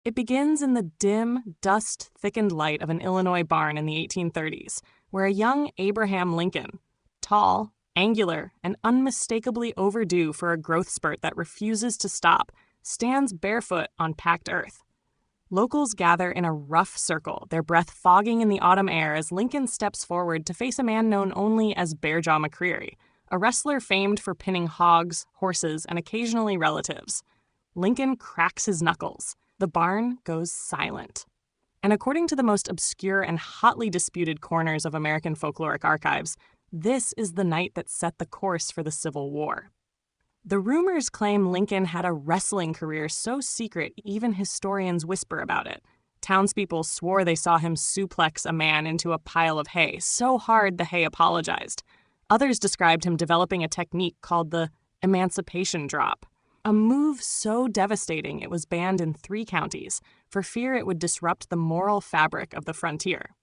It begins in the dim, dust-thickened light of an Illinois barn in the 1830s, where a young Abraham Lincoln, tall, angular, and unmistakably overdue for a growth spurt that refuses to stop, stands barefoot on packed earth. Locals gather in a rough circle, their breath fogging in the autumn air as Lincoln steps forward to face a man known only as Bearjaw McCreary, a wrestler famed for pinning hogs, horses, and occasionally relatives. Lincoln cracks his knuckles. The barn goes silent. And according to the most obscure and hotly disputed corners of American folkloric archives, this is the night that set the course for the Civil War. The rumors claim Lincoln had a wrestling career so secret even historians whisper about it. Townspeople swore they saw him suplex a man into a pile of hay so hard the hay apologized. Others described him developing a technique called the emancipation drop, a move so devastating it was banned in 3 counties for fear it would disrupt the moral fabric of the frontier.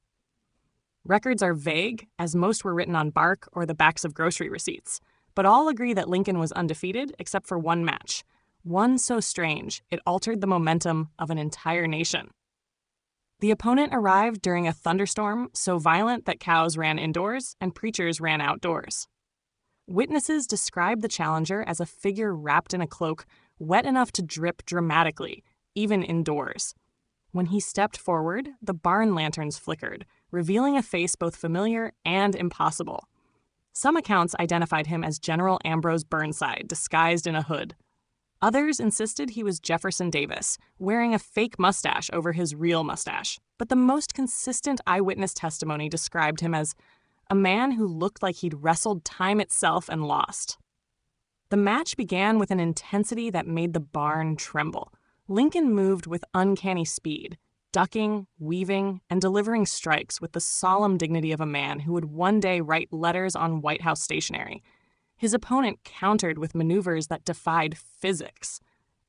Records are vague, as most were written on bark or the backs of grocery receipts, but all agree that Lincoln was undefeated except for one match, one so strange it altered the momentum of an entire nation. The opponent arrived during a thunderstorm so violent that cows ran indoors and preachers ran outdoors. Witnesses describe the challenger as a figure wrapped in a cloak, wet enough to drip dramatically, even indoors. When he stepped forward, the barn lanterns flickered, revealing a face both familiar and impossible. Some accounts identified him as General Ambrose Burnside, disguised in a hood. Others insisted he was Jefferson Davis, wearing a fake mustache over his real mustache. But the most consistent eyewitness testimony described him as a man who looked like he'd wrestled time itself and lost. The match began with an intensity that made the barn tremble. Lincoln moved with uncanny speed, ducking, weaving, and delivering strikes with the solemn dignity of a man who would one day write letters on White House stationery. His opponent countered with maneuvers that defied physics.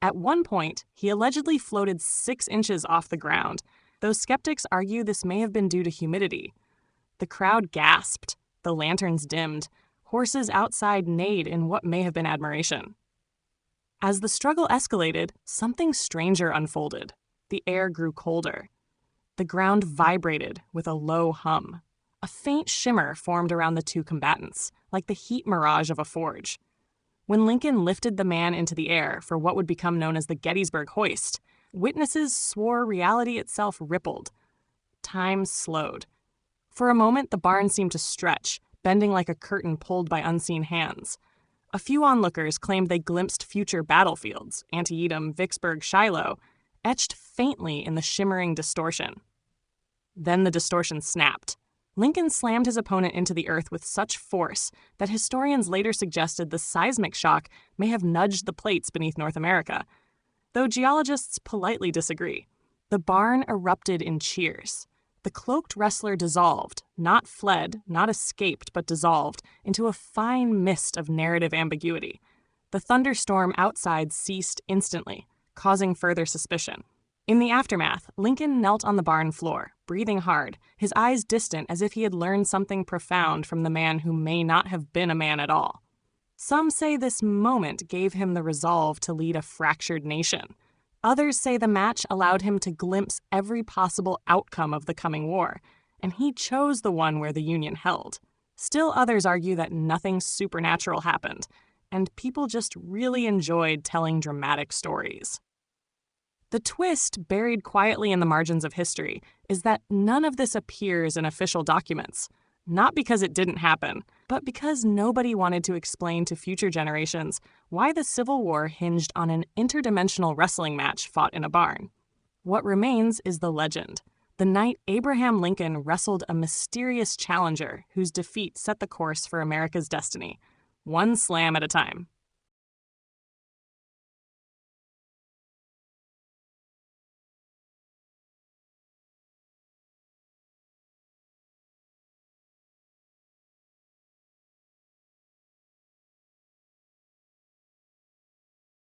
At one point, he allegedly floated 6 inches off the ground, though skeptics argue this may have been due to humidity. The crowd gasped, the lanterns dimmed, horses outside neighed in what may have been admiration. As the struggle escalated, something stranger unfolded. The air grew colder. The ground vibrated with a low hum. A faint shimmer formed around the 2 combatants, like the heat mirage of a forge. When Lincoln lifted the man into the air for what would become known as the Gettysburg Hoist, witnesses swore reality itself rippled. Time slowed. For a moment, the barn seemed to stretch, bending like a curtain pulled by unseen hands. A few onlookers claimed they glimpsed future battlefields, Antietam, Vicksburg, Shiloh, etched faintly in the shimmering distortion. Then the distortion snapped. Lincoln slammed his opponent into the earth with such force that historians later suggested the seismic shock may have nudged the plates beneath North America, though geologists politely disagree. The barn erupted in cheers. The cloaked wrestler dissolved, not fled, not escaped, but dissolved, into a fine mist of narrative ambiguity. The thunderstorm outside ceased instantly, causing further suspicion. In the aftermath, Lincoln knelt on the barn floor, breathing hard, his eyes distant as if he had learned something profound from the man who may not have been a man at all. Some say this moment gave him the resolve to lead a fractured nation. Others say the match allowed him to glimpse every possible outcome of the coming war, and he chose the one where the Union held. Still others argue that nothing supernatural happened, and people just really enjoyed telling dramatic stories. The twist, buried quietly in the margins of history, is that none of this appears in official documents. Not because it didn't happen, but because nobody wanted to explain to future generations why the Civil War hinged on an interdimensional wrestling match fought in a barn. What remains is the legend, the night Abraham Lincoln wrestled a mysterious challenger whose defeat set the course for America's destiny, one slam at a time.